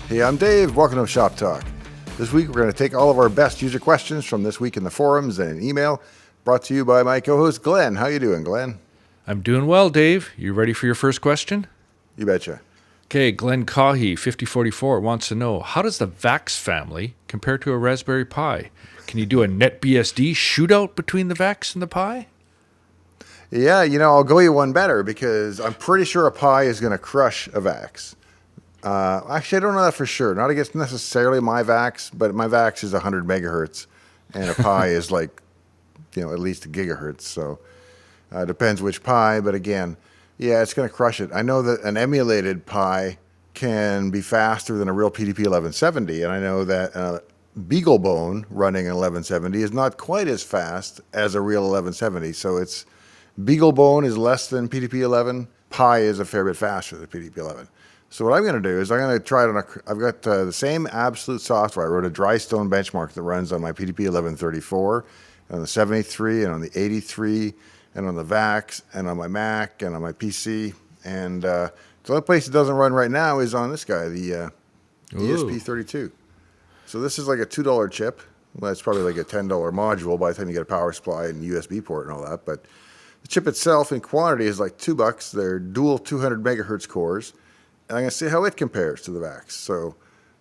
Hey, I'm Dave. Welcome to Shop Talk. This week, we're going to take all of our best user questions from this week in the forums and an email brought to you by my co-host, Glenn. How you doing, Glenn? I'm doing well, Dave. You ready for your first question? You betcha. Okay, Glenn Cahy, 5044, wants to know, how does the VAX family compare to a Raspberry Pi? Can you do a NetBSD shootout between the VAX and the Pi? Yeah, I'll go you one better because I'm pretty sure a Pi is going to crush a VAX. Actually, I don't know that for sure. Not against necessarily my VAX, but my VAX is 100 megahertz, and a Pi is like, at least a gigahertz. So depends which Pi, but again, yeah, it's going to crush it. I know that an emulated Pi can be faster than a real PDP 1170, and I know that BeagleBone running an 1170 is not quite as fast as a real 1170. So it's BeagleBone is less than PDP 11. Pi is a fair bit faster than PDP 11. So what I'm going to do is I'm going to try it on I've got the same absolute software. I wrote a dry stone benchmark that runs on my PDP 1134, on the 73, and on the 83, and on the VAX, and on my Mac, and on my PC. And the only place it doesn't run right now is on this guy, the ESP32. So this is like a $2 chip. Well, it's probably like a $10 module by the time you get a power supply and USB port and all that. But the chip itself in quantity is like $2. They're dual 200 megahertz cores. And I'm going to see how it compares to the VAX. So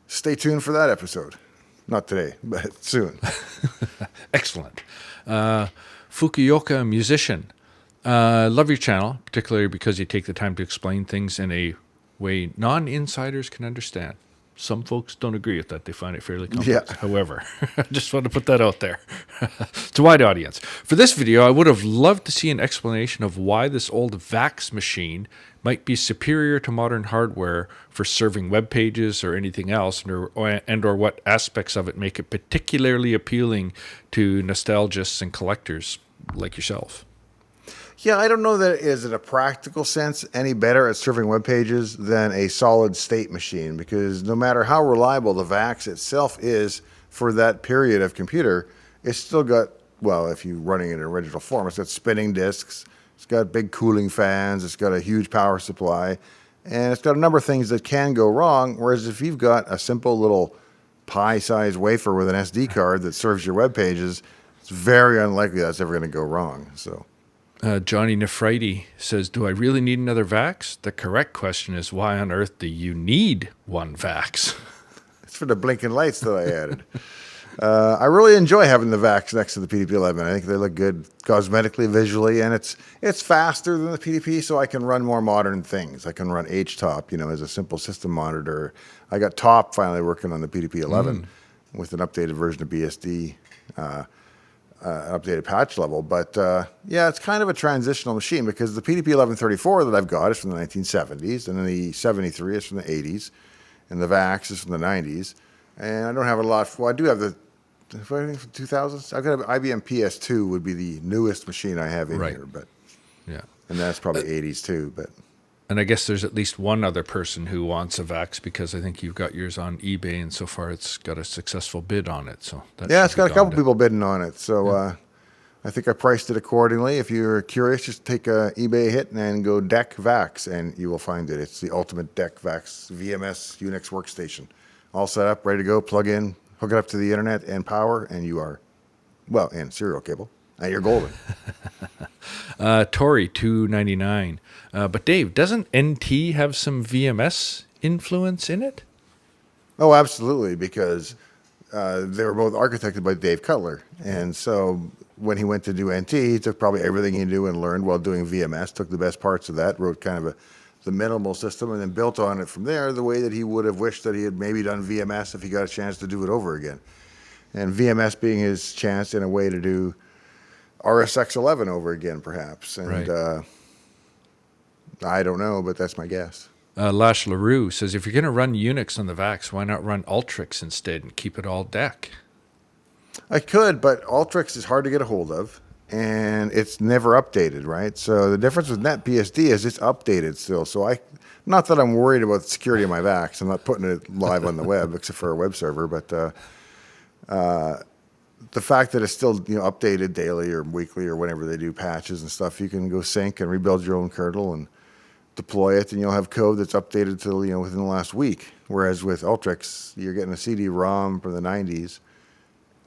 stay tuned for that episode. Not today, but soon. Excellent. Fukuoka Musician. Love your channel, particularly because you take the time to explain things in a way non-insiders can understand. Some folks don't agree with that. They find it fairly complex. Yeah. However, I just want to put that out there. It's a wide audience. For this video, I would have loved to see an explanation of why this old VAX machine might be superior to modern hardware for serving web pages or anything else, or what aspects of it make it particularly appealing to nostalgists and collectors like yourself. Yeah, I don't know that it is in a practical sense any better at serving web pages than a solid state machine, because no matter how reliable the VAX itself is for that period of computer, it's still got, well, if you're running it in original form, it's got spinning disks, it's got big cooling fans, it's got a huge power supply, and it's got a number of things that can go wrong, whereas if you've got a simple little pie-sized wafer with an SD card that serves your web pages, it's very unlikely that's ever going to go wrong. So. Johnny Nefrite says, do I really need another VAX? The correct question is, why on earth do you need one VAX? It's for the blinking lights that I added. I really enjoy having the VAX next to the PDP-11. I think they look good cosmetically, visually, and it's faster than the PDP, so I can run more modern things. I can run HTOP, as a simple system monitor. I got TOP finally working on the PDP-11 with an updated version of BSD. Updated patch level, but yeah, it's kind of a transitional machine because the PDP 1134 that I've got is from the 1970s, and then the 73 is from the 80s, and the VAX is from the 90s, and I don't have a lot. Well, I do have the 2000s. I've got an IBM PS2 would be the newest machine I have in here, but yeah, and that's probably 80s too, but. And I guess there's at least one other person who wants a VAX because I think you've got yours on eBay, and so far it's got a successful bid on it. So yeah, it's got a couple people bidding on it. So I think I priced it accordingly. If you're curious, just take a eBay hit and go DECUS, and you will find it. It's the ultimate DECUS VMS Unix workstation. All set up, ready to go, plug in, hook it up to the internet and power, and you are, well, and serial cable, and you're golden. Tori, $2.99. But Dave, doesn't NT have some VMS influence in it? Oh, absolutely, because they were both architected by Dave Cutler. And so when he went to do NT, he took probably everything he knew and learned while doing VMS, took the best parts of that, wrote kind of the minimal system, and then built on it from there the way that he would have wished that he had maybe done VMS if he got a chance to do it over again. And VMS being his chance in a way to do RSX 11 over again, perhaps. And right. I don't know, but that's my guess. Lash LaRue says, if you're going to run Unix on the VAX, why not run Ultrix instead and keep it all DEC? I could, but Ultrix is hard to get a hold of, and it's never updated, right? So the difference with NetBSD is it's updated still. So not that I'm worried about the security of my VAX. I'm not putting it live on the web, except for a web server, but the fact that it's still updated daily or weekly or whenever they do patches and stuff, you can go sync and rebuild your own kernel and deploy it, and you'll have code that's updated to within the last week. Whereas with Ultrix, you're getting a CD-ROM from the 90s,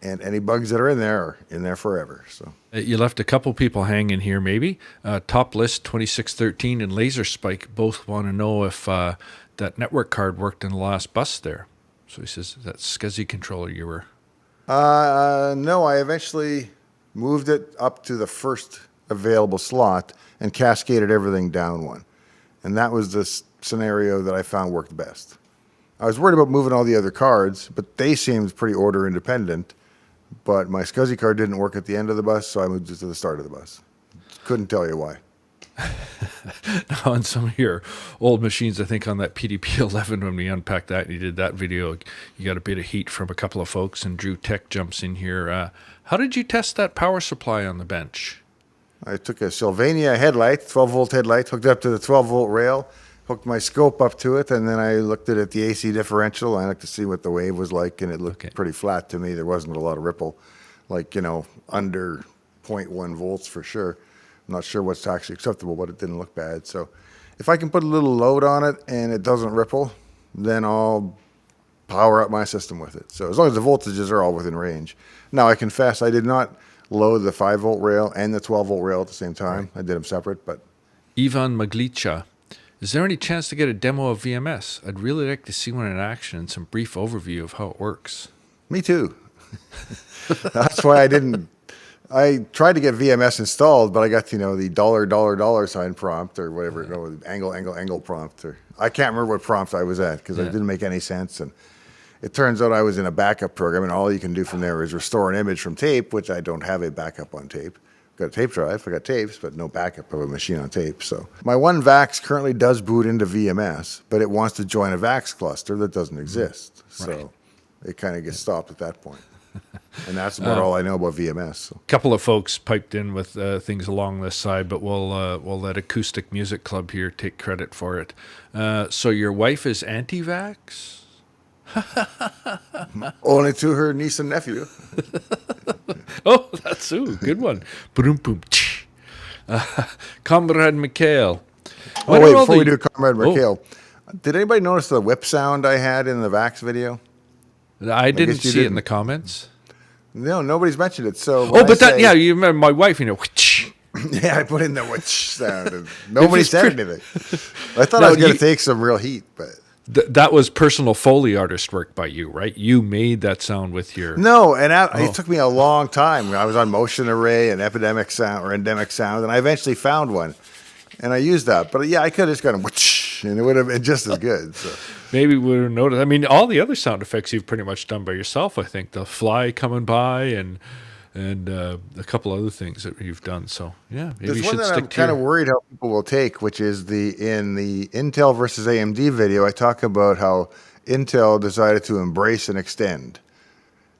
and any bugs that are in there forever. So You left a couple people hanging here, maybe. Top List 2613 and Laser Spike both want to know if that network card worked in the last bus there. So he says that SCSI controller you were. no, I eventually moved it up to the first available slot and cascaded everything down one. And that was the scenario that I found worked best. I was worried about moving all the other cards, but they seemed pretty order independent. But my SCSI card didn't work at the end of the bus, so I moved it to the start of the bus. Couldn't tell you why. Now, on some of your old machines, I think on that PDP-11, when we unpacked that and you did that video, you got a bit of heat from a couple of folks, and Drew Tech jumps in here. How did you test that power supply on the bench? I took a Sylvania headlight, 12-volt headlight, hooked it up to the 12-volt rail, hooked my scope up to it, and then I looked at the AC differential. I looked to see what the wave was like, and it looked pretty flat to me. There wasn't a lot of ripple, like, under 0.1 volts for sure. I'm not sure what's actually acceptable, but it didn't look bad. So if I can put a little load on it and it doesn't ripple, then I'll power up my system with it. So as long as the voltages are all within range. Now, I confess I did not load the 5-volt rail and the 12-volt rail at the same time. Right. I did them separate, but... Ivan Maglica, is there any chance to get a demo of VMS? I'd really like to see one in action and some brief overview of how it works. Me too. That's why I didn't... I tried to get VMS installed, but I got, the $ sign prompt or whatever, angle prompt. Or I can't remember what prompt I was at because it didn't make any sense. And it turns out I was in a backup program, and all you can do from there is restore an image from tape, which I don't have a backup on tape. I've got a tape drive, I got tapes, but no backup of a machine on tape. So my one VAX currently does boot into VMS, but it wants to join a VAX cluster that doesn't exist. So it kind of gets stopped at that point. And that's about all I know about VMS. So. A couple of folks piped in with things along this side, but we'll let Acoustic Music Club here take credit for it. So your wife is anti-vax? Only to her niece and nephew. Oh, that's good one. Boom, boom. Comrade Mikhail. Oh, wait, before we do Comrade Mikhail, did anybody notice the whip sound I had in the VAX video? I didn't see it in the comments. No, nobody's mentioned it. So you remember my wife, Yeah, I put in the whoosh sound, and nobody said anything. I thought I was going to take some real heat, but... that was personal Foley artist work by you, right? You made that sound with your... No, and it took me a long time. I was on Motion Array and Epidemic Sound, or Endemic Sound, and I eventually found one, and I used that. But yeah, I could have just gone whoosh, and it would have been just as good. So. Maybe we would have noticed. I mean, all the other sound effects you've pretty much done by yourself, I think. The fly coming by and a couple other things that you've done. So, yeah, maybe you should stick to There's one that I'm kind of worried how people will take, which is in the Intel versus AMD video, I talk about how Intel decided to embrace and extend.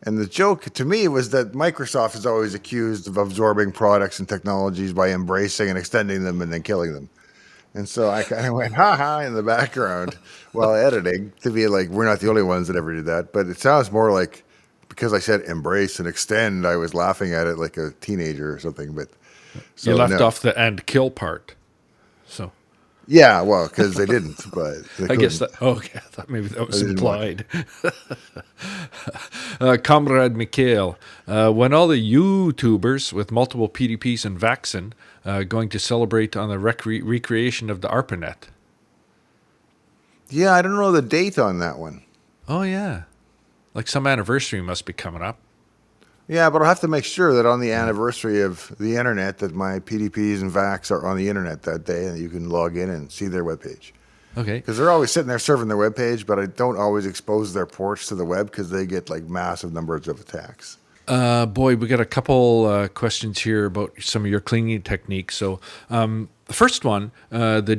And the joke to me was that Microsoft is always accused of absorbing products and technologies by embracing and extending them and then killing them. And so I kind of went, ha-ha, in the background while editing to be like, we're not the only ones that ever did that. But it sounds more like, because I said embrace and extend, I was laughing at it like a teenager or something. But you left off the and kill part. So yeah, well, because they didn't. But I guess that. Oh, okay. I thought maybe that was implied. Comrade Mikhail, when all the Youtubers with multiple PDPs and VAXen going to celebrate on the recreation of the ARPAnet? Yeah, I don't know the date on that one. Oh, yeah. Like some anniversary must be coming up. Yeah, but I'll have to make sure that on the anniversary of the internet that my PDPs and VAX are on the internet that day and you can log in and see their webpage. Okay. Because they're always sitting there serving their webpage, but I don't always expose their ports to the web because they get like massive numbers of attacks. Boy, we got a couple questions here about some of your cleaning techniques. So the first one, the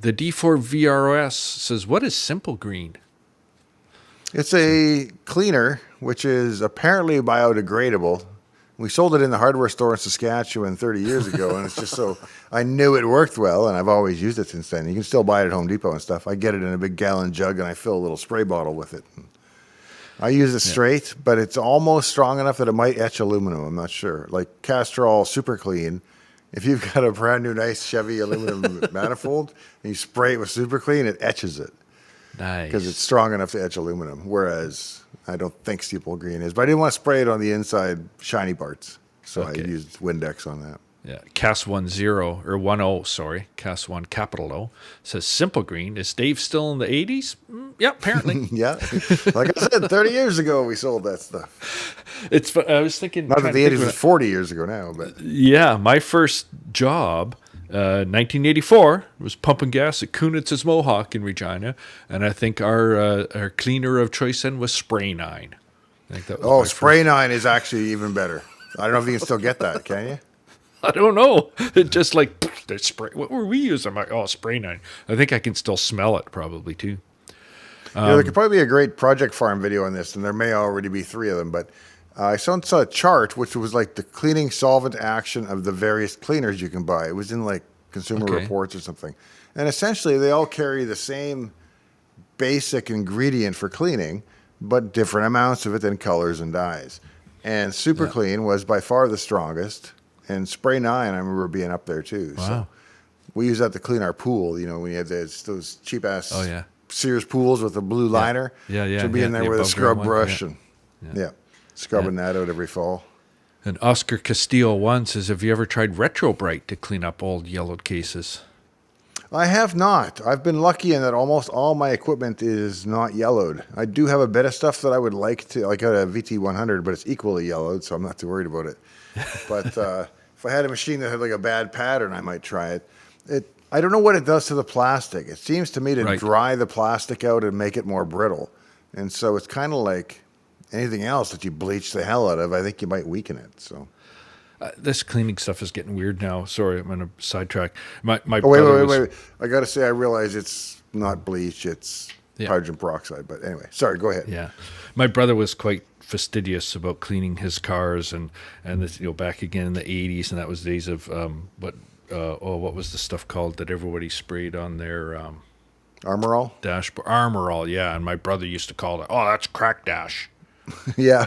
D4VROS says, what is Simple Green? It's a cleaner, which is apparently biodegradable. We sold it in the hardware store in Saskatchewan 30 years ago, and it's just so I knew it worked well, and I've always used it since then. You can still buy it at Home Depot and stuff. I get it in a big gallon jug, and I fill a little spray bottle with it. I use it straight, but it's almost strong enough that it might etch aluminum. I'm not sure. Like Castrol Super Clean If you've got a brand new nice Chevy aluminum manifold and you spray it with super clean, it etches it Nice. because it's strong enough to etch aluminum. Whereas I don't think steeple green is, but I didn't want to spray it on the inside shiny parts, so Okay. I used Windex on that. Yeah, Cas 10 or 10, sorry, Cas 1 capital O says Simple Green. Is Dave still in the 80s? Yeah, apparently. Yeah, like I said, 30 years ago we sold that stuff. It's. I was thinking. Not that trying the to think 80s was about- 40 years ago now, but Yeah, my first job, 1984, was pumping gas at Kunitz's Mohawk in Regina, and I think our cleaner of choice then was Spray 9. I think that was my Spray 9 is actually even better. I don't know if you can still get that, can you? I don't know. It just like the spray. What were we using? I'm like, oh, Spray 9. I think I can still smell it probably too. There could probably be a great project farm video on this, and there may already be 3 of them, but I saw a chart which was like the cleaning solvent action of the various cleaners you can buy. It was in like Consumer Okay. Reports or something. And essentially they all carry the same basic ingredient for cleaning, but different amounts of it than colors and dyes. And Super Clean was by far the strongest, and Spray 9 I remember being up there too. Wow. So we used that to clean our pool, you know, when you had those cheap ass Oh, yeah. Sears pools with a blue liner. Yeah, yeah, To be in yeah, there the with a above scrub ground one, brush yeah. and scrubbing that out every fall. And Oscar Castillo 1 says, have you ever tried Retro Bright to clean up old yellowed cases? I have not. I've been lucky in that almost all my equipment is not yellowed. I do have a bit of stuff that I would like to, like a VT100, but it's equally yellowed, so I'm not too worried about it. But if I had a machine that had like a bad pattern, I might try it. I don't know what it does to the plastic. It seems to me to Right. dry the plastic out and make it more brittle. And so it's kind of like anything else that you bleach the hell out of. I think you might weaken it. So. This cleaning stuff is getting weird now. Sorry, I'm going to sidetrack. My Oh, brother wait. I got to say, I realize it's not bleach, it's hydrogen peroxide. But anyway, sorry, go ahead. Yeah, my brother was quite fastidious about cleaning his cars, and this, you know, back again in the 80s, and that was days of what was the stuff called that everybody sprayed on their Armor All? dashboard? Armor All, yeah. And my brother used to call it, oh, that's crack dash. Yeah.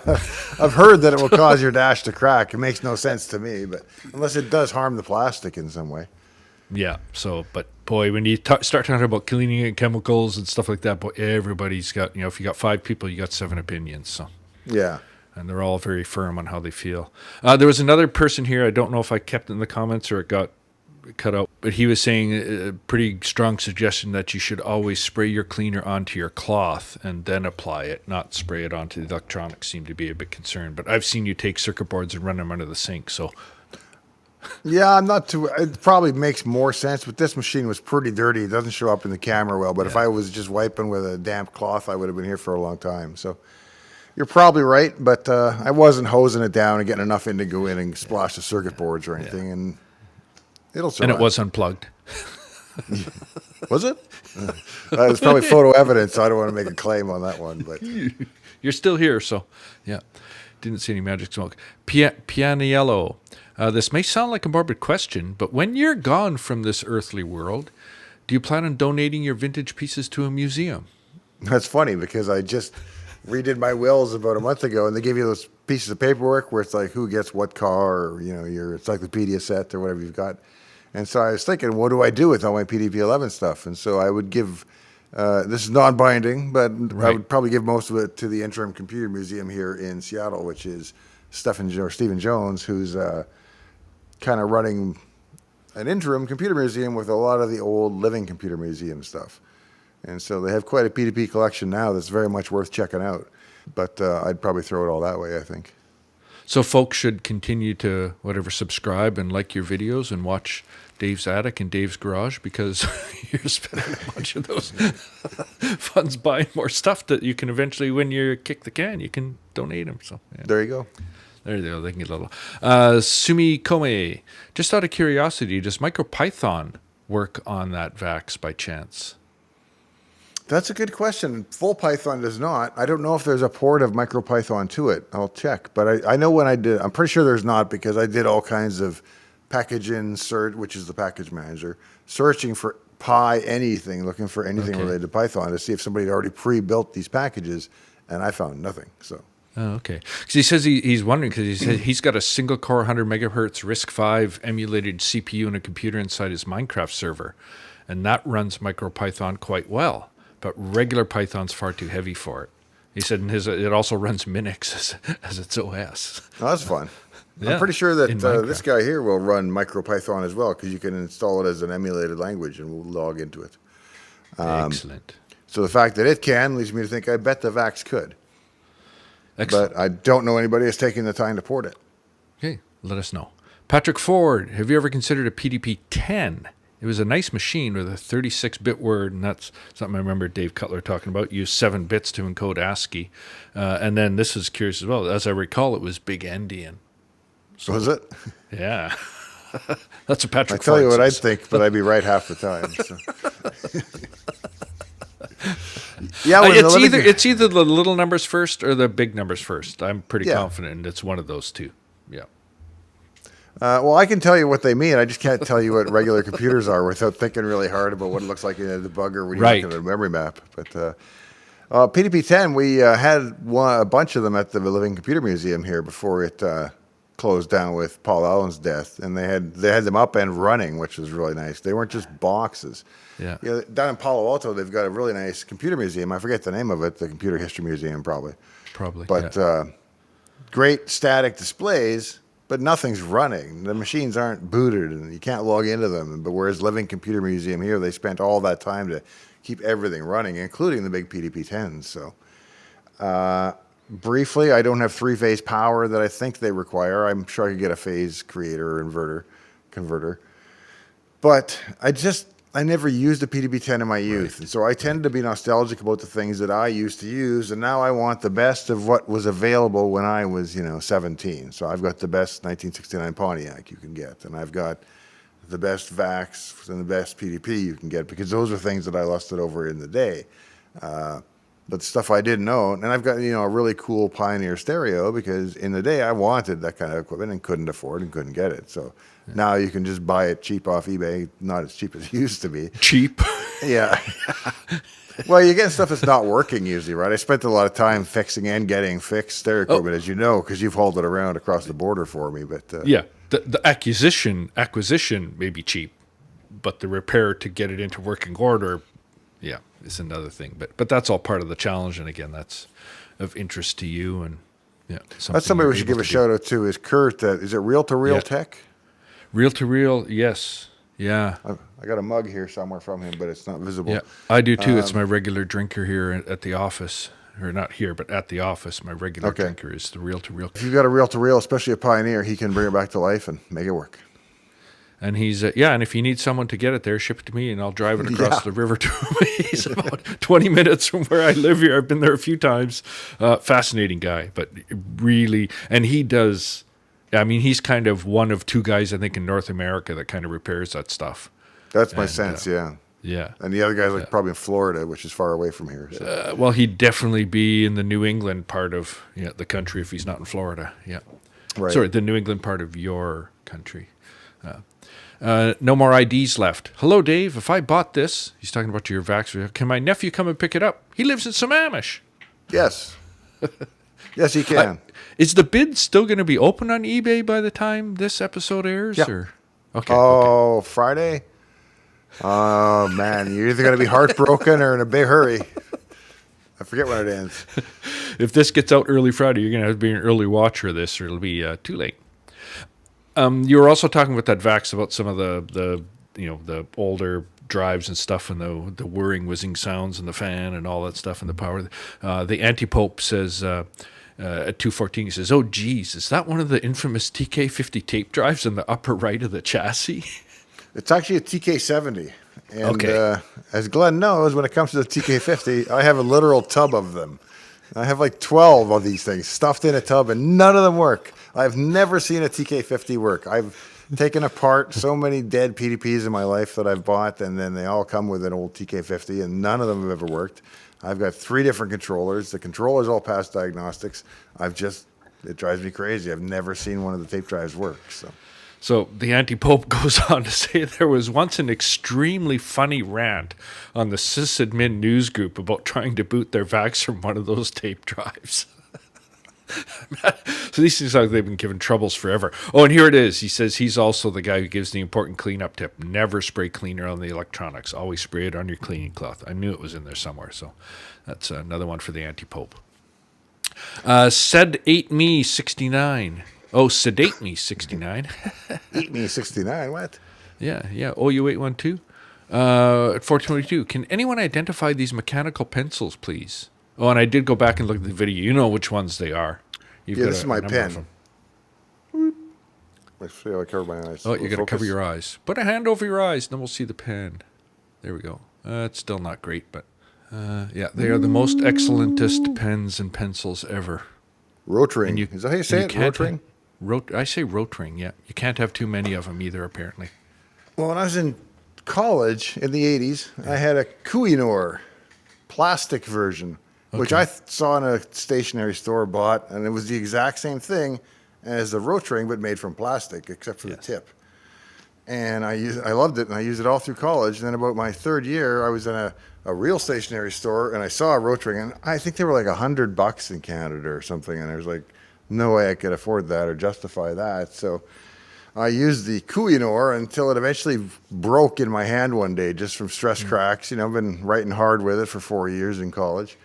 I've heard that it will cause your dash to crack. It makes no sense to me, but unless it does harm the plastic in some way. Yeah. So, but boy, when you start talking about cleaning and chemicals and stuff like that, boy, everybody's got, you know, if you got 5 people, you got 7 opinions. So. Yeah. And they're all very firm on how they feel. There was another person here. I don't know if I kept it in the comments or it got cut out, but he was saying a pretty strong suggestion that you should always spray your cleaner onto your cloth and then apply it, not spray it onto the electronics. Seem to be a bit concerned. But I've seen you take circuit boards and run them under the sink. So Yeah, I'm not too. It probably makes more sense, but this machine was pretty dirty. It doesn't show up in the camera well, but if I was just wiping with a damp cloth, I would have been here for a long time. So you're probably right, but I wasn't hosing it down and getting enough in to go in and splash the circuit boards or anything, and it'll survive. and it was unplugged. Was it? That was probably photo evidence, so I don't want to make a claim on that one. But You're still here, so yeah. Didn't see any magic smoke. Pianiello. This may sound like a morbid question, but when you're gone from this earthly world, do you plan on donating your vintage pieces to a museum? that's funny because I just redid my wills about a month ago, and they give you those pieces of paperwork where it's like who gets what car, or your encyclopedia set or whatever you've got. And so I was thinking, what do I do with all my PDP-11 stuff? And so I would give, this is non-binding, but I would probably give most of it to the Interim Computer Museum here in Seattle, which is Stephen Jones, who's kind of running an interim computer museum with a lot of the old living computer museum stuff. And so they have quite a PDP collection now that's very much worth checking out. But I'd probably throw it all that way, I think. So folks should continue to subscribe and like your videos and watch Dave's Attic and Dave's Garage, because you're spending a bunch of those funds buying more stuff that you can eventually, when you kick the can, you can donate them. So yeah. There you go. There you go. They can get a little. Sumi Kome, just out of curiosity, does Micropython work on that VAX by chance? That's a good question. Full Python does not. I don't know if there's a port of MicroPython to it. I'll check. But I know when I did, I'm pretty sure there's not, because I did all kinds of package insert, which is the package manager, searching for anything, looking for anything related to Python to see if somebody had already pre-built these packages, and I found nothing. So Oh, okay. Because he says he's wondering because he said he's got a single core 100 megahertz RISC-V emulated CPU and a computer inside his Minecraft server, and that runs Micropython quite well. But regular Python's far too heavy for it. He said it also runs Minix as its OS. Oh, that's fun. Yeah, I'm pretty sure that in Minecraft. this guy here will run Micropython as well, because you can install it as an emulated language and we'll log into it. Excellent. So the fact that it can leads me to think I bet the VAX could. Excellent. But I don't know anybody that's taking the time to port it. Okay, let us know. Patrick Ford, have you ever considered a PDP-10? It was a nice machine with a 36-bit word, and that's something I remember Dave Cutler talking about. Used 7 bits to encode ASCII. And then this is curious as well. As I recall, it was big endian. So was it? Yeah. That's a Patrick I tell you Ford what I'd says. think, but I'd be right half the time. So. Yeah, when the It's either the little numbers first or the big numbers first. I'm pretty Yeah. confident it's one of those two. Yeah. well, I can tell you what they mean. I just can't tell you what regular computers are without thinking really hard about what it looks like in a debugger when you're Right. looking at a memory map. But PDP-10, we had a bunch of them at the Living Computer Museum here before it closed down with Paul Allen's death, and they had them up and running, which was really nice. They weren't just boxes. Yeah. You know, down in Palo Alto, they've got a really nice computer museum. I forget the name of it, the Computer History Museum, probably. Probably. But yeah. Great static displays, but nothing's running. The machines aren't booted, and you can't log into them. But whereas Living Computer Museum here, they spent all that time to keep everything running, including the big PDP-10s. So briefly, I don't have 3-phase power that I think they require. I'm sure I could get a phase creator or converter. But I never used a PDP-10 in my youth. And so I tend to be nostalgic about the things that I used to use, and now I want the best of what was available when I was, 17. So I've got the best 1969 Pontiac you can get, and I've got the best VAX and the best PDP you can get, because those are things that I lusted over in the day. But stuff I didn't know, and I've got a really cool Pioneer stereo, because in the day I wanted that kind of equipment and couldn't afford and couldn't get it. So now you can just buy it cheap off eBay, not as cheap as it used to be. Cheap. Yeah. Well, you're getting stuff that's not working usually, right? I spent a lot of time fixing and getting fixed stereo equipment, as you know, because you've hauled it around across the border for me. But Yeah. The acquisition may be cheap, but the repair to get it into working order, yeah, is another thing. But that's all part of the challenge, and again, that's of interest to you, and yeah, that's somebody we should give a shout out to is Kurt. Is it Reel to Reel Yeah. Tech? Reel to reel, yes, yeah, I got a mug here somewhere from him, but it's not visible. yeah. I do too. It's my regular drinker here at the office, or not here, but at the office. My regular Okay. drinker is the reel to reel. If you've got a Reel to Reel, especially a Pioneer, he can bring it back to life and make it work. And he's and if you need someone to get it there, ship it to me, and I'll drive it across Yeah. the river to him. He's about 20 minutes from where I live here. I've been there a few times. Fascinating guy, but really, and he does. I mean, he's kind of one of two guys I think in North America that kind of repairs that stuff. That's my sense, yeah. Yeah. And the other guy's probably in Florida, which is far away from here. So. Well, he'd definitely be in the New England part of the country if he's not in Florida. Yeah. Right. Sorry, the New England part of your country. No more IDs left. Hello, Dave. If I bought this, he's talking about your Vax, can my nephew come and pick it up? He lives in Sammamish. Yes. Yes, he can. Is the bid still going to be open on eBay by the time this episode airs? Yeah. Or? Okay. Oh, Friday? Oh, man. You're either going to be heartbroken or in a big hurry. I forget when it ends. If this gets out early Friday, you're going to have to be an early watcher of this, or it'll be too late. You were also talking with that Vax about some of the older drives and stuff, and the whirring, whizzing sounds, and the fan, and all that stuff, and the power. The Anti-Pope says at 214, he says, "Oh, geez, is that one of the infamous TK50 tape drives in the upper right of the chassis?" It's actually a TK70. And Okay. As Glenn knows, when it comes to the TK50, I have a literal tub of them. I have like 12 of these things stuffed in a tub, and none of them work. I've never seen a TK50 work. I've taken apart so many dead PDPs in my life that I've bought, and then they all come with an old TK50, and none of them have ever worked. I've got 3 different controllers. The controllers all pass diagnostics. It drives me crazy. I've never seen one of the tape drives work. So the Anti-Pope goes on to say there was once an extremely funny rant on the sysadmin news group about trying to boot their Vax from one of those tape drives. So these things like they've been given troubles forever. Oh, and here it is. He says he's also the guy who gives the important cleanup tip. Never spray cleaner on the electronics. Always spray it on your cleaning cloth. I knew it was in there somewhere. So that's another one for the anti-pope. Said 8me 69. Oh, sedate me 69. Eat me 69. What? Yeah. Oh, you 812. At 422. Can anyone identify these mechanical pencils, please? Oh, and I did go back and look at the video. You know which ones they are. You've Yeah, got this is a my number of pen. them. Let's see how I cover my eyes. Oh, you got to Focus. cover your eyes. Put a hand over your eyes, then we'll see the pen. There we go. It's still not great, but yeah, they are the most excellentest pens and pencils ever. Rotring. You- Is that how you say and it? you can't Rotring? I say rotring, yeah. You can't have too many of them either, apparently. Well, when I was in college in the 80s, I had a Kohinoor plastic version, which I saw in a stationery store, bought, and it was the exact same thing as the Rotring, but made from plastic, except for the tip. And I loved it, and I used it all through college. And then about my third year, I was in a real stationery store, and I saw a Rotring, and I think they were like $100 in Canada or something, and I was like, no way I could afford that or justify that. So I used the Kohinoor until it eventually broke in my hand one day just from stress cracks. You know, I've been writing hard with it for 4 years in college.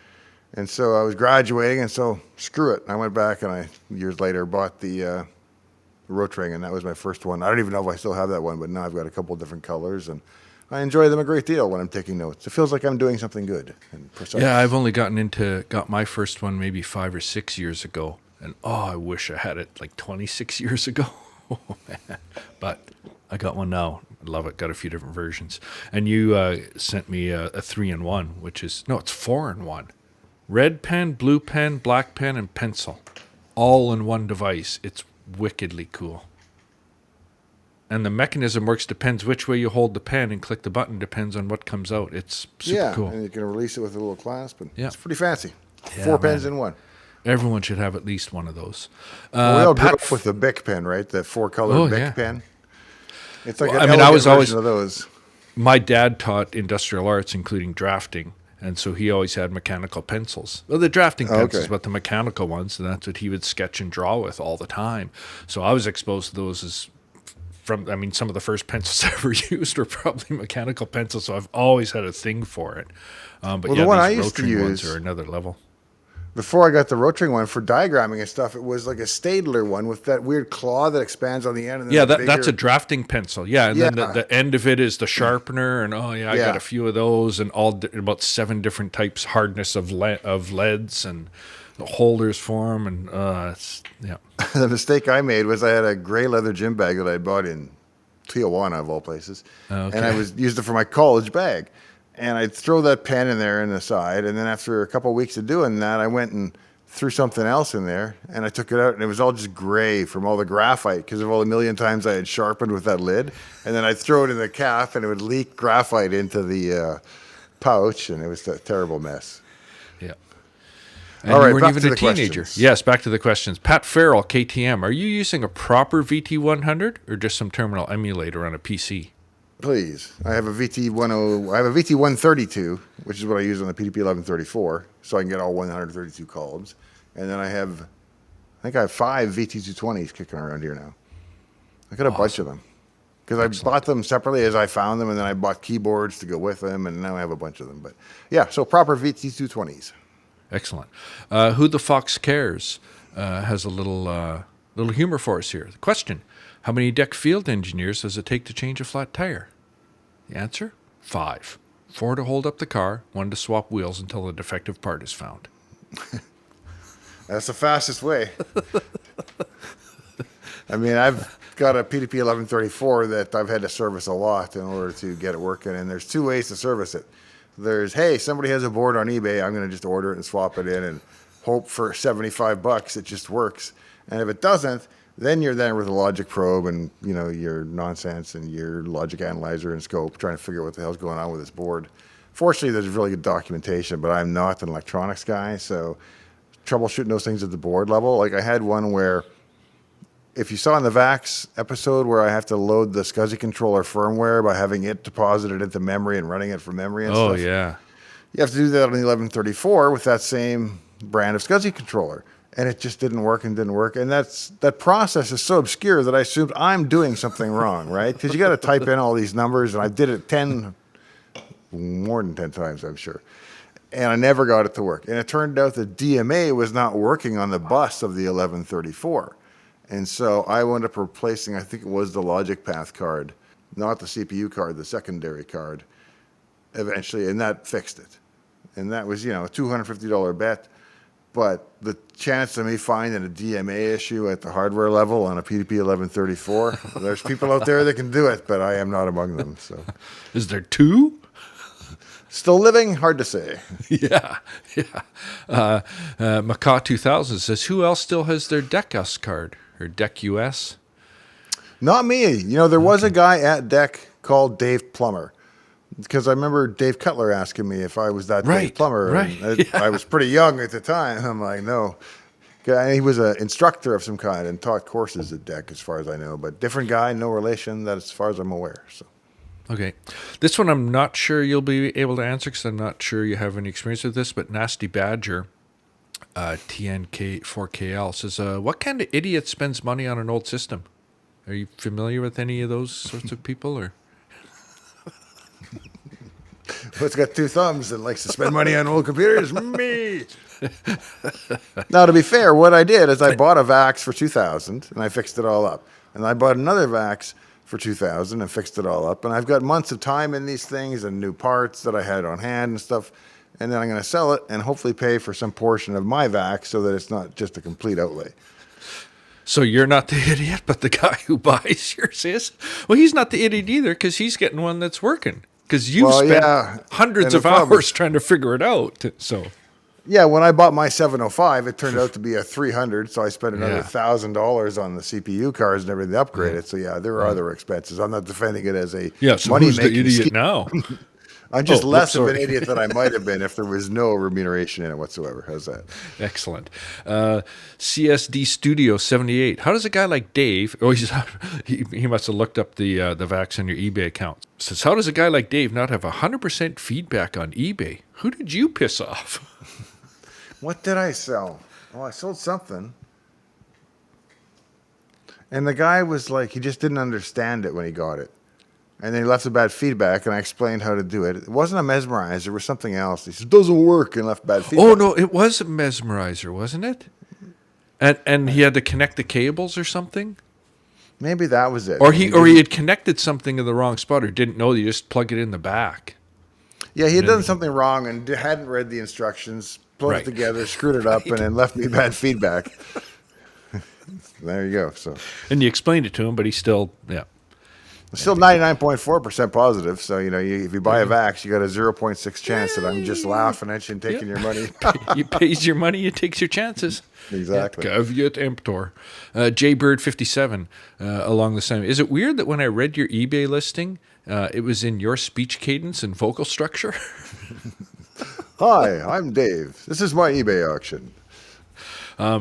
And so I was graduating, and so screw it. I went back and I, years later, bought the Rotring, and that was my first one. I don't even know if I still have that one, but now I've got a couple different colors, and I enjoy them a great deal when I'm taking notes. It feels like I'm doing something good and precise. Yeah, I've only got my first one maybe 5 or 6 years ago. And I wish I had it like 26 years ago. Oh, man. But I got one now. I love it. Got a few different versions. And you sent me a 3-in-1, which is, no, it's 4-in-1. Red pen, blue pen, black pen, and pencil. All in one device. It's wickedly cool. And the mechanism works, depends which way you hold the pen and click the button, depends on what comes out. It's super cool. And you can release it with a little clasp, and Yeah. it's pretty fancy. Yeah, 4 pens man. in one. Everyone should have at least one of those. Well, we all grew Pat up with the Bic pen, right? The 4-color Bic yeah. pen. It's like Well, an I mean, I elegant was always- version of those. My dad taught industrial arts, including drafting, and so he always had mechanical pencils. Well, the drafting pencils, okay. but the mechanical ones, and that's what he would sketch and draw with all the time. So I was exposed to those as some of the first pencils I ever used were probably mechanical pencils, so I've always had a thing for it. But Well, yeah, the one these I used to Rotring ones use- are another level. Before I got the Rotring one for diagramming and stuff, it was like a Staedtler one with that weird claw that expands on the end. And then Yeah, the that's a bigger- drafting pencil. Yeah, and then Yeah. the end of it is the sharpener, and I Yeah. got a few of those, and about 7 different types hardness of leads and the holders for them, and The mistake I made was I had a gray leather gym bag that I bought in Tijuana, of all places, Okay. and I used it for my college bag. And I'd throw that pen in there in the side, and then after a couple of weeks of doing that, I went and threw something else in there, and I took it out, and it was all just gray from all the graphite because of all the million times I had sharpened with that lid. And then I'd throw it in the cap, and it would leak graphite into the pouch, and it was a terrible mess. yeah. And All right, you weren't back even to a the teenager. questions. Yes, back to the questions. Pat Farrell, KTM, are you using a proper VT100 or just some terminal emulator on a PC? Please, I have a VT10. I have a VT132, which is what I use on the PDP 1134, so I can get all 132 columns. And then I think I have 5 VT220s kicking around here now. I got a bunch of them because I bought them separately as I found them, and then I bought keyboards to go with them, and now I have a bunch of them. But yeah, so proper VT220s. Excellent. Who the Fox Cares has a little humor for us here. The question, how many deck field engineers does it take to change a flat tire? The answer, 5. 4 to hold up the car, 1 to swap wheels until the defective part is found. That's the fastest way. I mean, I've got a PDP 1134 that I've had to service a lot in order to get it working, and there's 2 ways to service it. There's, hey, somebody has a board on eBay, I'm going to just order it and swap it in and hope for $75 it just works. And if it doesn't, then you're there with a logic probe and, you know, your nonsense and your logic analyzer and scope trying to figure out what the hell's going on with this board. Fortunately, there's really good documentation, but I'm not an electronics guy, so troubleshooting those things at the board level. Like I had one where, if you saw in the VAX episode where I have to load the SCSI controller firmware by having it deposited into memory and running it from memory and Oh, stuff. yeah. You have to do that on the 1134 with that same brand of SCSI controller. and it just didn't work and didn't work. And that process is so obscure that I assumed I'm doing something wrong, right? Because you got to type in all these numbers, and I did it more than 10 times, I'm sure. And I never got it to work. And it turned out the DMA was not working on the bus of the 1134. And so I wound up replacing, I think it was the logic path card, not the CPU card, the secondary card, eventually, and that fixed it. And that was, a $250 bet. But the chance of me finding a DMA issue at the hardware level on a PDP 1134, there's people out there that can do it, but I am not among them. So, Is there two? Still living? Hard to say. Yeah. Macaw 2000 says, who else still has their DECUS card or DECUS? Not me. There was a guy at DEC called Dave Plummer, because I remember Dave Cutler asking me if I was that Dave Plummer. Right. And I was pretty young at the time. I'm like, no. He was an instructor of some kind and taught courses at DEC, as far as I know. But different guy, no relation, that as far as I'm aware. So. Okay. This one I'm not sure you'll be able to answer because I'm not sure you have any experience with this, but Nasty Badger, TNK4KL, says, what kind of idiot spends money on an old system? Are you familiar with any of those sorts of people? Or What's got two thumbs and likes to spend money on old computers? Me! Now, to be fair, what I did is I bought a VAX for 2000 and I fixed it all up. And I bought another VAX for 2000 and fixed it all up. And I've got months of time in these things and new parts that I had on hand and stuff. And then I'm going to sell it and hopefully pay for some portion of my VAX so that it's not just a complete outlay. So you're not the idiot, but the guy who buys yours is? Well, he's not the idiot either because he's getting one that's working. Because you spent hundreds of hours trying to figure it out. So, yeah, when I bought my 705, it turned out to be a 300, so I spent another $1,000 on the CPU cards and everything to upgrade it. So, there are other expenses. I'm not defending it as a so who's the idiot scheme. Now? I'm just less of an idiot than I might have been if there was no remuneration in it whatsoever. How's that? Excellent. CSD Studio 78. How does a guy like Dave? Oh, he must have looked up the VAX on your eBay account. Says, how does a guy like Dave not have 100% feedback on eBay? Who did you piss off? What did I sell? Oh, I sold something. And the guy was like, he just didn't understand it when he got it. And then he left a bad feedback, and I explained how to do it. It wasn't a mesmerizer. It was something else. He said, it doesn't work, and left bad feedback. Oh, no, it was a mesmerizer, wasn't it? And he had to connect the cables or something? Maybe that was it. Or he had connected something in the wrong spot or didn't know you just plug it in the back. Yeah, he had done something wrong and hadn't read the instructions, plugged it together, screwed it up, and then left me bad feedback. There you go. So. And you explained it to him, but he still, Still 99.4% positive. So, if you buy a VAX, you got a 0.6 chance that I'm just laughing at you and taking your money. You pays your money, you takes your chances. Exactly. Caveat emptor. JBird57 along the same. Is it weird that when I read your eBay listing, it was in your speech cadence and vocal structure? Hi, I'm Dave. This is my eBay auction.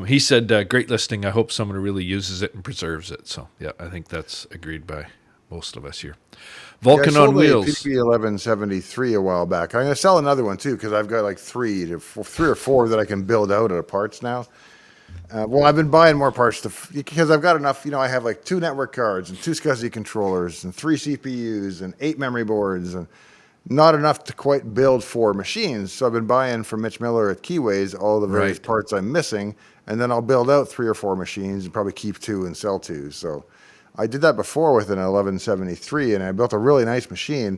He said, great listing. I hope someone really uses it and preserves it. So, I think that's agreed by most of us here. Vulcan on Wheels. PDP 1173 a while back. I'm going to sell another one too because I've got like three or four that I can build out of parts now. Well, I've been buying more parts because I've got enough. I have like 2 network cards and 2 SCSI controllers and 3 CPUs and 8 memory boards and not enough to quite build 4 machines. So I've been buying from Mitch Miller at Keyways all the various parts I'm missing, and then I'll build out 3 or 4 machines and probably keep 2 and sell 2. So I did that before with an 1173, and I built a really nice machine,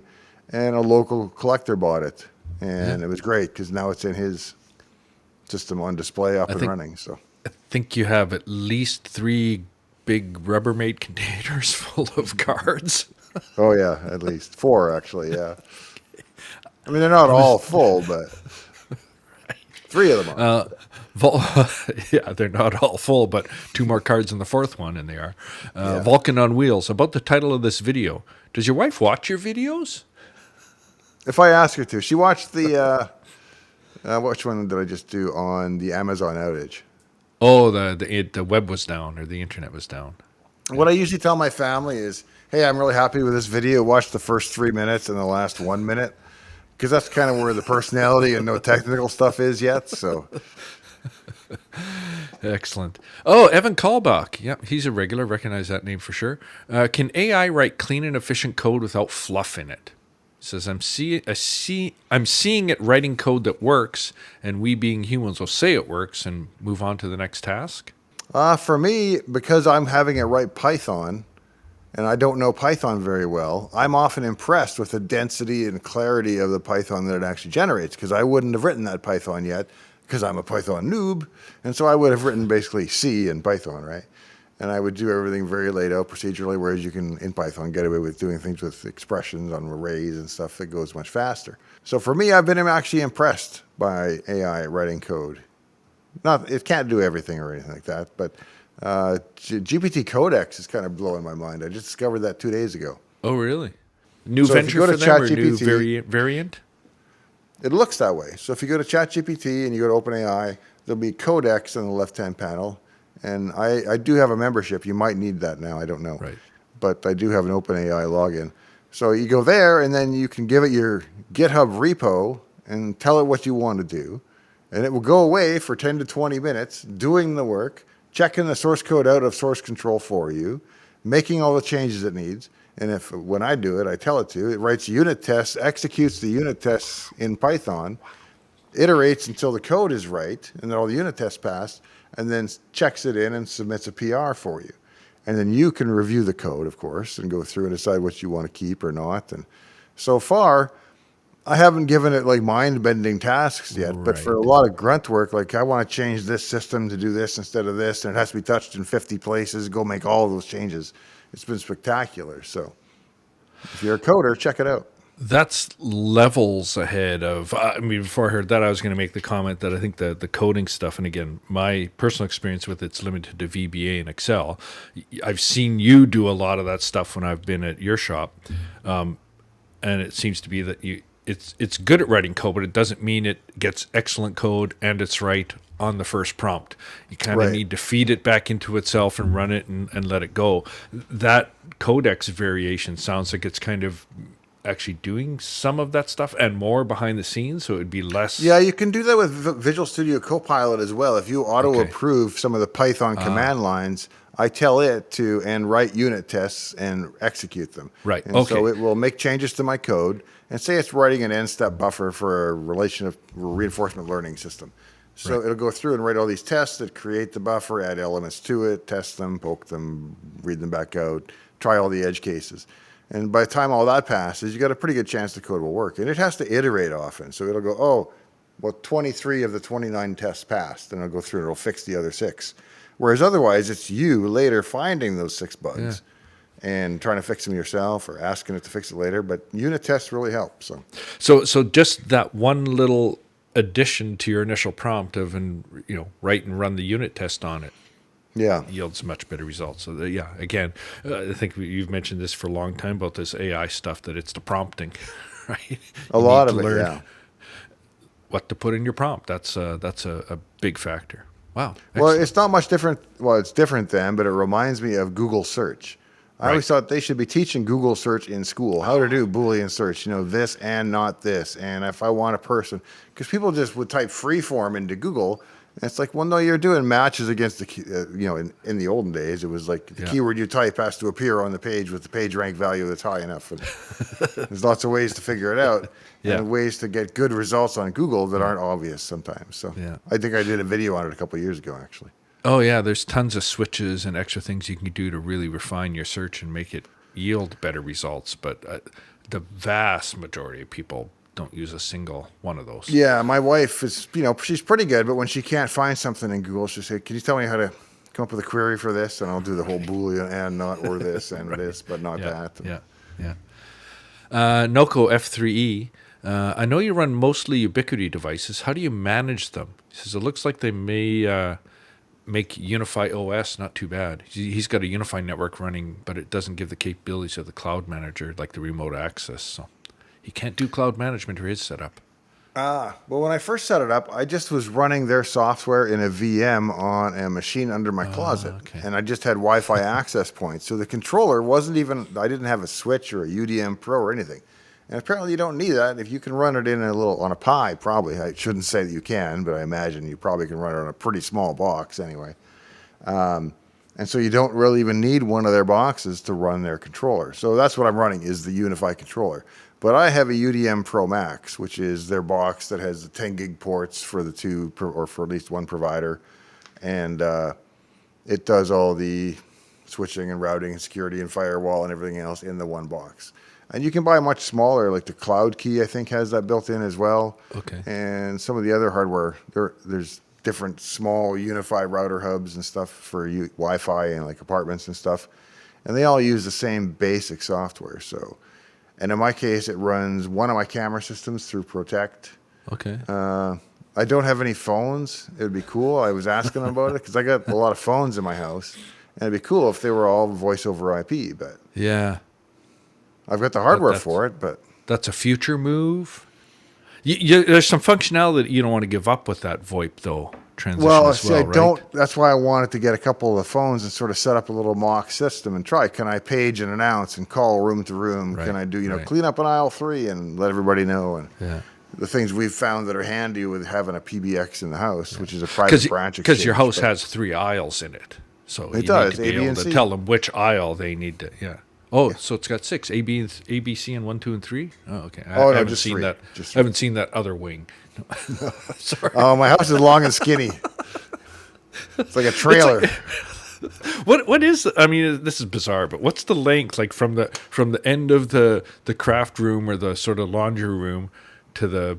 and a local collector bought it, and it was great because now it's in his system on display up and running. So I think you have at least 3 big Rubbermaid containers full of cards. Oh yeah, at least 4 actually. Yeah, I mean they're not all full, but 3 of them are. They're not all full, but 2 more cards in the 4th one, and they are. Vulcan on Wheels. About the title of this video. Does your wife watch your videos? If I ask her to. She watched the, which one did I just do on the Amazon outage? Oh, the web was down, or the internet was down. What I usually tell my family is, hey, I'm really happy with this video. Watch the first 3 minutes and the last 1 minute. Because that's kind of where the personality and no technical stuff is yet. So Excellent. Oh, Evan Kalbach. Yeah, he's a regular. Recognize that name for sure. Can AI write clean and efficient code without fluff in it? He says, I'm seeing it writing code that works, and we being humans will say it works and move on to the next task. For me, because I'm having it write Python, and I don't know Python very well, I'm often impressed with the density and clarity of the Python that it actually generates, because I wouldn't have written that Python yet, because I'm a Python noob, and so I would have written basically C in Python, right? And I would do everything very laid out procedurally, whereas you can, in Python, get away with doing things with expressions on arrays and stuff that goes much faster. So for me, I've been actually impressed by AI writing code. Not, it can't do everything or anything like that, but GPT Codex is kind of blowing my mind. I just discovered that 2 days ago. Oh, really? New So if you venture go to for them or new ChatGPT variant? It looks that way. So if you go to ChatGPT and you go to OpenAI, there'll be Codex on the left-hand panel. And I do have a membership. You might need that now. I don't know. Right. But I do have an OpenAI login. So you go there, and then you can give it your GitHub repo and tell it what you want to do. And it will go away for 10 to 20 minutes doing the work, checking the source code out of source control for you, making all the changes it needs. And if when I do it, I tell it to, it writes unit tests, executes the unit tests in Python, iterates until the code is right, and then all the unit tests pass, and then checks it in and submits a PR for you. And then you can review the code, of course, and go through and decide what you want to keep or not. And so far, I haven't given it like mind-bending tasks yet, but for a lot of grunt work, like I want to change this system to do this instead of this, and it has to be touched in 50 places, go make all of those changes. It's been spectacular. So if you're a coder, check it out. That's levels ahead of, I mean, before I heard that, I was going to make the comment that I think the coding stuff, and again, my personal experience with it's limited to VBA and Excel. I've seen you do a lot of that stuff when I've been at your shop. And it seems to be that it's good at writing code, but it doesn't mean it gets excellent code and it's right on the first prompt. You kind of need to feed it back into itself and run it and let it go. That codex variation sounds like it's kind of actually doing some of that stuff and more behind the scenes, so it would be less. Yeah, you can do that with Visual Studio Copilot as well. If you auto-approve some of the Python command lines, I tell it to and write unit tests and execute them. Right. And so it will make changes to my code and say it's writing an n-step buffer for a relation of reinforcement learning system. So it'll go through and write all these tests that create the buffer, add elements to it, test them, poke them, read them back out, try all the edge cases. And by the time all that passes, you got a pretty good chance the code will work. And it has to iterate often. So it'll go, oh, well, 23 of the 29 tests passed. And it'll go through and it'll fix the other 6. Whereas otherwise, it's you later finding those 6 bugs and trying to fix them yourself or asking it to fix it later. But unit tests really help. So just that one little addition to your initial prompt of, write and run the unit test on it. Yeah, yields much better results. So, again, I think you've mentioned this for a long time about this AI stuff, that it's the prompting, right? A lot of it, yeah. What to put in your prompt. That's a big factor. Wow. Excellent. Well, it's not much different. Well, it's different then, but it reminds me of Google search. I always thought they should be teaching Google search in school, how to do Boolean search, this and not this. And if I want a person, because people just would type freeform into Google. And it's like, well, no, you're doing matches against the, in the olden days, it was like the keyword you type has to appear on the page with the page rank value that's high enough. And there's lots of ways to figure it out and ways to get good results on Google that aren't obvious sometimes. So I think I did a video on it a couple of years ago, actually. Oh, yeah. There's tons of switches and extra things you can do to really refine your search and make it yield better results. But the vast majority of people don't use a single one of those. Yeah, my wife is, she's pretty good, but when she can't find something in Google, she'll say, can you tell me how to come up with a query for this? And I'll do the whole Boolean and not or this and this, but not that. Yeah. Noco F3E, I know you run mostly Ubiquiti devices. How do you manage them? He says, it looks like they may make Unify OS not too bad. He's got a Unify network running, but it doesn't give the capabilities of the cloud manager, like the remote access. So he can't do cloud management for his setup. Well, when I first set it up, I just was running their software in a VM on a machine under my closet. And I just had Wi-Fi access points. So the controller wasn't even, I didn't have a switch or a UDM Pro or anything. And apparently you don't need that. If you can run it in on a Pi, probably. I shouldn't say that you can, but I imagine you probably can run it on a pretty small box anyway. And so you don't really even need one of their boxes to run their controller. So that's what I'm running, is the Unify controller. But I have a UDM Pro Max, which is their box that has the 10 gig ports for the two, or for at least one provider. And it does all the switching and routing and security and firewall and everything else in the one box. And you can buy much smaller, like the Cloud Key, I think, has that built in as well. Okay. And some of the other hardware, there's different small Unify router hubs and stuff for Wi-Fi and like apartments and stuff. And they all use the same basic software. So, and in my case, it runs one of my camera systems through Protect. Okay. I don't have any phones. It would be cool. I was asking them about it because I got a lot of phones in my house. And it'd be cool if they were all voice over IP, but Yeah. I've got the hardware for it, but That's a future move. There's some functionality that you don't want to give up with that VoIP, though, transition as well, I right? don't. That's why I wanted to get a couple of the phones and sort of set up a little mock system and try. Can I page and announce and call room to room? Right, Can I do, right. clean up in aisle 3 and let everybody know? And Yeah. the things we've found that are handy with having a PBX in the house, which is a private branch Because your exchange, house has 3 aisles in it. So you does, need to be A, B, able and to C. tell them which aisle they need to, Oh, so it's got 6, A, B, C, and 1, 2, and 3? Oh, okay. I haven't just seen 3. that. Just I haven't seen that other wing. Sorry. Oh, my house is long and skinny. It's like a trailer. What is? I mean, this is bizarre, but what's the length like from the end of the craft room or the sort of laundry room to the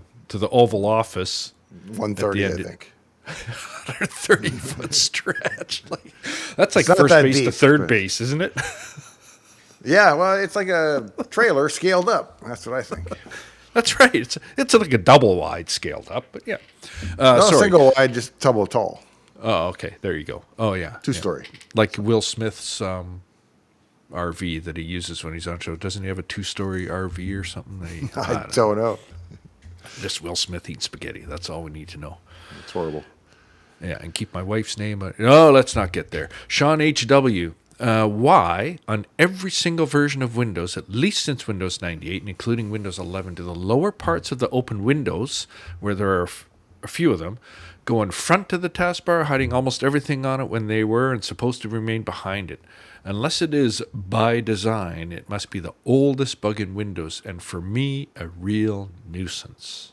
Oval Office? 130, I end- think. 130-foot stretch. Like, that's like not first that base to deep, third but- base, isn't it? Yeah, well, it's like a trailer scaled up. That's what I think. That's right. It's like a double wide scaled up, but yeah. No, Sorry. single wide, just double tall. Oh, okay. There you go. Oh, yeah. Two-story. Like Will Smith's RV that he uses when he's on show. Doesn't he have a 2-story RV or something? I don't know. Just Will Smith eats spaghetti. That's all we need to know. It's horrible. Yeah, and keep my wife's name. No, let's not get there. Sean H.W. Why, on every single version of Windows, at least since Windows 98, and including Windows 11, do the lower parts of the open windows, where there are a few of them, go in front of the taskbar, hiding almost everything on it when they were and supposed to remain behind it? Unless it is by design, it must be the oldest bug in Windows, and for me, a real nuisance.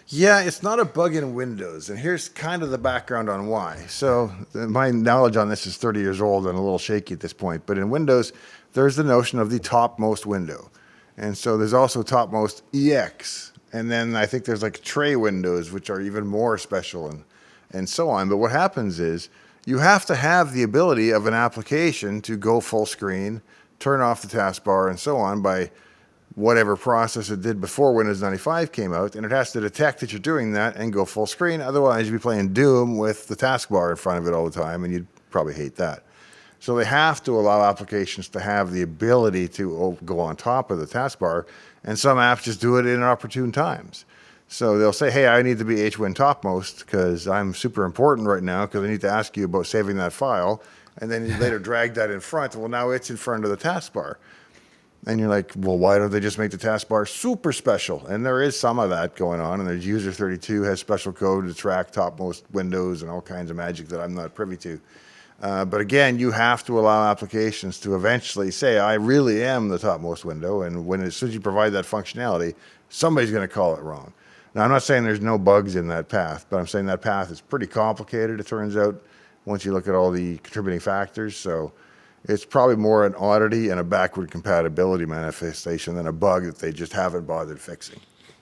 Yeah, it's not a bug in Windows, and here's kind of the background on why. So my knowledge on this is 30 years old and a little shaky at this point, but in Windows, there's the notion of the topmost window. And so there's also topmost EX, and then I think there's like tray windows, which are even more special and so on. But what happens is you have to have the ability of an application to go full screen, turn off the taskbar, and so on by whatever process it did before Windows 95 came out, and it has to detect that you're doing that and go full screen. Otherwise, you'd be playing Doom with the taskbar in front of it all the time, and you'd probably hate that. So they have to allow applications to have the ability to go on top of the taskbar, and some apps just do it in opportune times. So they'll say, hey, I need to be HWin topmost because I'm super important right now because I need to ask you about saving that file, and then you later drag that in front. Well, now it's in front of the taskbar. And you're like, well, why don't they just make the taskbar super special? And there is some of that going on. And there's User32 has special code to track topmost windows and all kinds of magic that I'm not privy to. But again, you have to allow applications to eventually say, I really am the topmost window. And as soon as you provide that functionality, somebody's going to call it wrong. Now, I'm not saying there's no bugs in that path, but I'm saying that path is pretty complicated, it turns out, once you look at all the contributing factors. So it's probably more an oddity and a backward compatibility manifestation than a bug that they just haven't bothered fixing.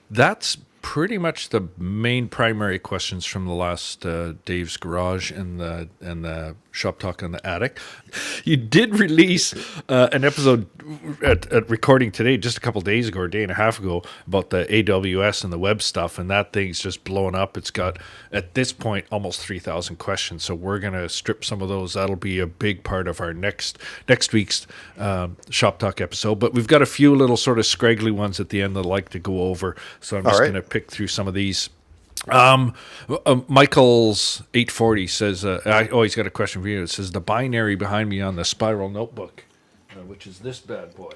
That's pretty much the main primary questions from the last Dave's Garage and the Shop Talk on the Attic. You did release an episode at recording today, just a couple days ago, or a day and a half ago, about the AWS and the web stuff, and that thing's just blown up. It's got, at this point, almost 3,000 questions, so we're going to strip some of those. That'll be a big part of our next week's Shop Talk episode, but we've got a few little sort of scraggly ones at the end that I'd like to go over, so I'm just going to pick through some of these. Michael's 840 says, he's got a question for you. It says, the binary behind me on the Spiral notebook, which is this bad boy.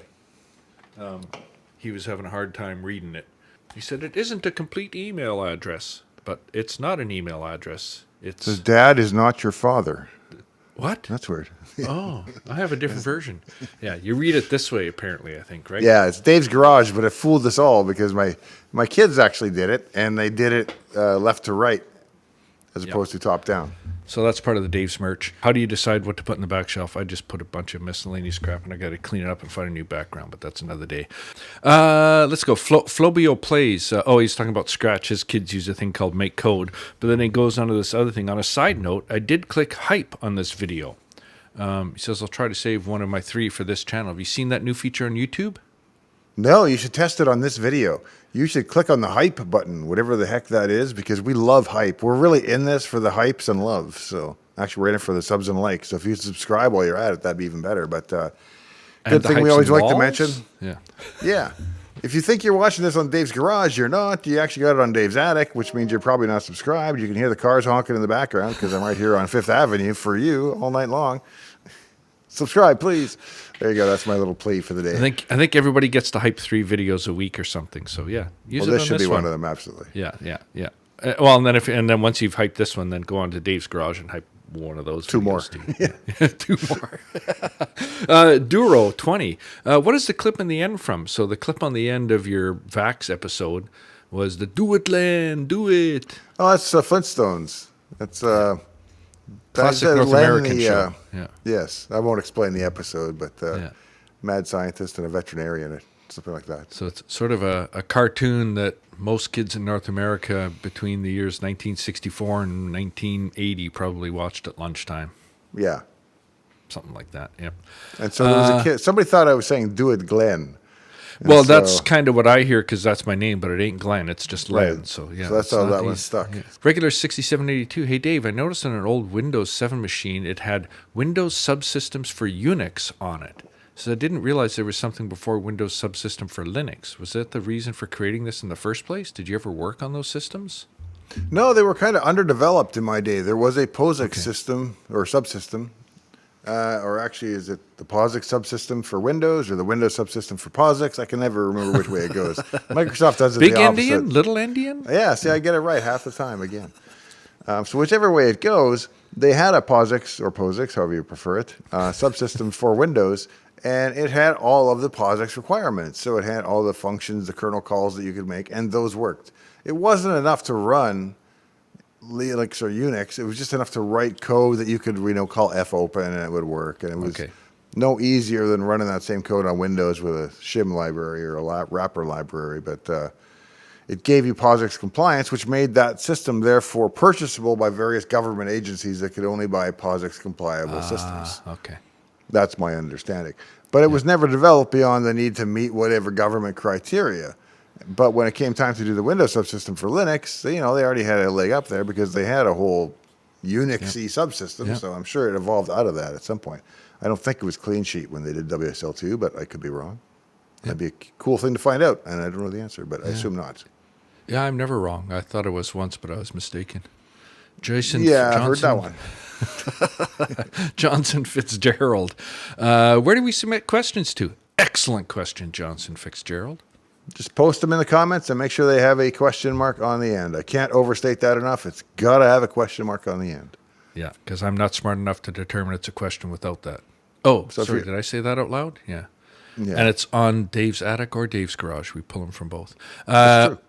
he was having a hard time reading it. He said it isn't a complete email address, but it's not an email address. It's Says, Dad is not your father. what? That's weird. Oh, I have a different version. Yeah, you read it this way, apparently, I think, right? Yeah, it's Dave's Garage, but it fooled us all because my kids actually did it, and they did it left to right as opposed to top down. So that's part of the Dave's merch. How do you decide what to put in the back shelf? I just put a bunch of miscellaneous crap, and I got to clean it up and find a new background, but that's another day. Let's go. Flobio plays. He's talking about Scratch. His kids use a thing called Make Code, but then he goes on to this other thing. On a side note, I did click hype on this video. He says, I'll try to save one of my 3 for this channel. Have you seen that new feature on YouTube? No, you should test it on this video. You should click on the hype button, whatever the heck that is, because we love hype. We're really in this for the hypes and love. So actually, we're in it for the subs and likes. So if you subscribe while you're at it, that'd be even better. But good thing we always like to mention. Yeah. Yeah. If you think you're watching this on Dave's Garage, you're not. You actually got it on Dave's Attic, which means you're probably not subscribed. You can hear the cars honking in the background because I'm right here on Fifth Avenue for you all night long. Subscribe, please. There you go. That's my little plea for the day. I think everybody gets to hype 3 videos a week or something. So yeah, use it This on should be one one of them, absolutely. Yeah. And then once you've hyped this one, then go on to Dave's Garage and hype one of those. 2 more. Yeah. 2 more. Duro 20. What is the clip in the end from? So the clip on the end of your Vax episode was the "Do it, Len, do it." Oh, that's Flintstones. That's Classic North American show. Yeah. Yes, I won't explain the episode, but mad scientist and a veterinarian, or something like that. So it's sort of a cartoon that most kids in North America between the years 1964 and 1980 probably watched at lunchtime. Yeah. Something like that, yeah. And so there was a kid. Somebody thought I was saying "Do it, Glenn." And well, that's kind of what I hear because that's my name, but it ain't Glenn. It's just Len. Right. So yeah, So that's how that one stuck. Yeah. Regular 6782. Hey Dave, I noticed on an old Windows 7 machine it had Windows subsystems for Unix on it. So I didn't realize there was something before Windows subsystem for Linux. Was that the reason for creating this in the first place? Did you ever work on those systems? No, they were kind of underdeveloped in my day. There was a POSIX system or subsystem. Or actually, is it the POSIX subsystem for Windows or the Windows subsystem for POSIX? I can never remember which way it goes. Microsoft does it Big the opposite. Endian? Little Endian? Yeah, see, I get it right half the time again. So whichever way it goes, they had a POSIX or POSIX, however you prefer it, subsystem for Windows, and it had all of the POSIX requirements. So it had all the functions, the kernel calls that you could make, and those worked. It wasn't enough to run Linux or Unix. It was just enough to write code that you could, call fopen and it would work. And it was no easier than running that same code on Windows with a shim library or a wrapper library. But it gave you POSIX compliance, which made that system therefore purchasable by various government agencies that could only buy POSIX compliable systems. Okay. That's my understanding. But it was never developed beyond the need to meet whatever government criteria. But when it came time to do the Windows subsystem for Linux, they already had a leg up there because they had a whole Unix-y subsystem. So I'm sure it evolved out of that at some point. I don't think it was clean sheet when they did WSL2, but I could be wrong. That'd be a cool thing to find out, and I don't know the answer, but I assume not. Yeah, I'm never wrong. I thought it was once, but I was mistaken. Jason Yeah, Johnson. I've heard that one. Johnson Fitzgerald. Where do we submit questions to? Excellent question, Johnson Fitzgerald. Just post them in the comments and make sure they have a question mark on the end. I can't overstate that enough. It's got to have a question mark on the end. Yeah, because I'm not smart enough to determine it's a question without that. Oh, So sorry, did I say that out loud? Yeah. Yeah. And it's on Dave's Attic or Dave's Garage. We pull them from both. That's true.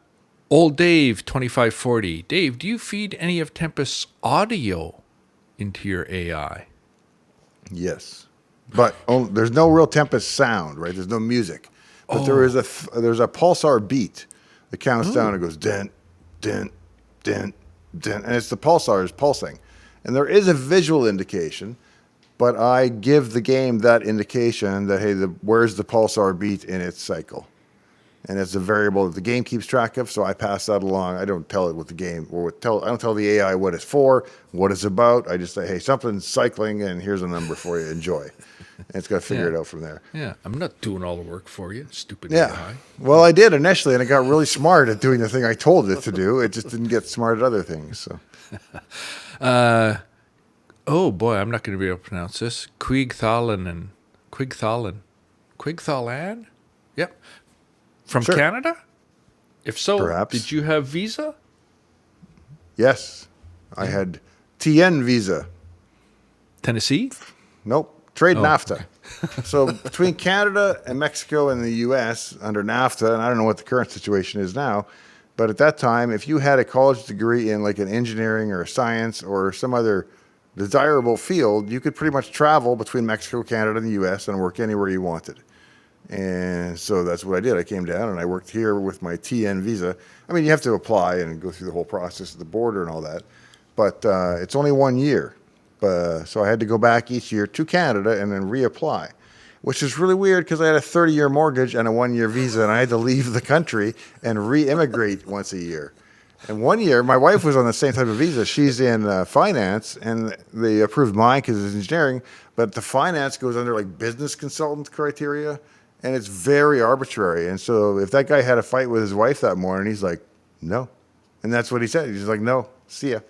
Old Dave, 2540. Dave, do you feed any of Tempest's audio into your AI? Yes. But there's no real Tempest sound, right? There's no music. But there's a pulsar beat that counts down and goes dent, dent, dent, dent. And it's the pulsars pulsing. And there is a visual indication, but I give the game that indication that, hey, where's the pulsar beat in its cycle? And it's a variable that the game keeps track of, so I pass that along. I don't tell it what the game, I don't tell the AI what it's for, what it's about. I just say, hey, something's cycling, and here's a number for you. Enjoy. And it's got to figure it out from there. Yeah, I'm not doing all the work for you, stupid Yeah. AI. Well, I did initially, and it got really smart at doing the thing I told it to do. It just didn't get smart at other things. So, Oh, boy, I'm not going to be able to pronounce this. Quigthalan. Quigthalan? Yep. From Sure. Canada? If so, Perhaps. did you have visa? Yes. I had TN visa. Tennessee? Nope. Trade Oh, NAFTA. So between Canada and Mexico and the U.S. under NAFTA, and I don't know what the current situation is now, but at that time, if you had a college degree in like an engineering or a science or some other desirable field, you could pretty much travel between Mexico, Canada, and the U.S. and work anywhere you wanted. And so that's what I did. I came down and I worked here with my TN visa. I mean, you have to apply and go through the whole process at the border and all that, but it's only 1 year. So I had to go back each year to Canada and then reapply, which is really weird because I had a 30-year mortgage and a 1-year visa, and I had to leave the country and re-immigrate once a year. And 1 year, my wife was on the same type of visa. She's in finance, and they approved mine because it's engineering, but the finance goes under like business consultant criteria, and it's very arbitrary. And so if that guy had a fight with his wife that morning, he's like, no. And that's what he said. He's like, no, see ya.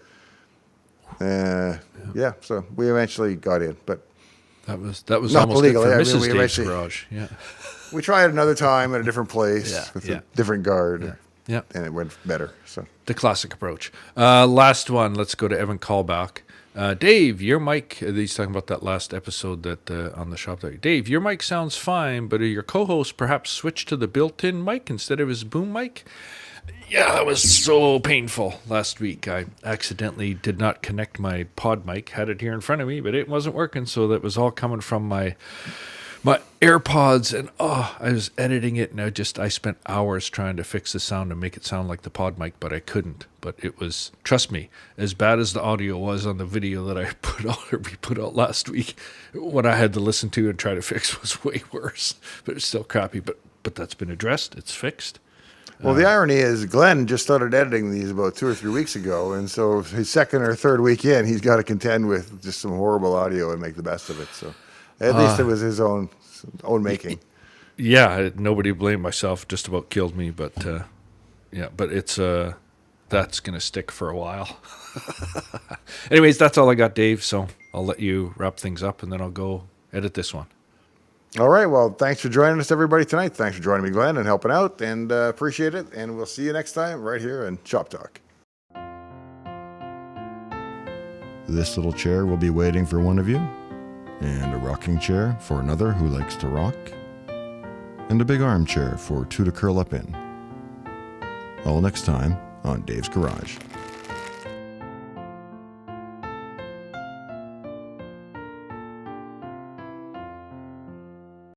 Yeah, so we eventually got in, but That was Not almost illegal, it for yeah, I mean, Mrs. we Dave's eventually- garage. Yeah. we tried another time at a different place Yeah, with yeah. a different guard, Yeah. and it went better. So The classic approach. Last one. Let's go to Evan Callback. Dave, your mic. He's talking about that last episode that on the shop. Dave, your mic sounds fine, but your co-host perhaps switched to the built-in mic instead of his boom mic. Yeah, that was so painful last week. I accidentally did not connect my pod mic. Had it here in front of me, but it wasn't working. So that was all coming from my AirPods, and I was editing it, and I spent hours trying to fix the sound and make it sound like the pod mic, but I couldn't. But it was, trust me, as bad as the audio was on the video that I we put out last week, what I had to listen to and try to fix was way worse. But it's still crappy. But that's been addressed. It's fixed. well, the irony is Glenn just started editing these about 2 or 3 weeks ago, and so his second or third week in, he's got to contend with just some horrible audio and make the best of it. So at least it was his own making. Yeah, nobody blamed myself. Just about killed me, but yeah, but it's that's gonna stick for a while. Anyways, that's all I got, Dave. So I'll let you wrap things up, and then I'll go edit this one. All right, well, thanks for joining us, everybody, tonight. Thanks for joining me, Glenn, and helping out, and appreciate it. And we'll see you next time right here in Shop Talk. This little chair will be waiting for one of you, and a rocking chair for another who likes to rock, and a big armchair for two to curl up in. All next time on Dave's Garage.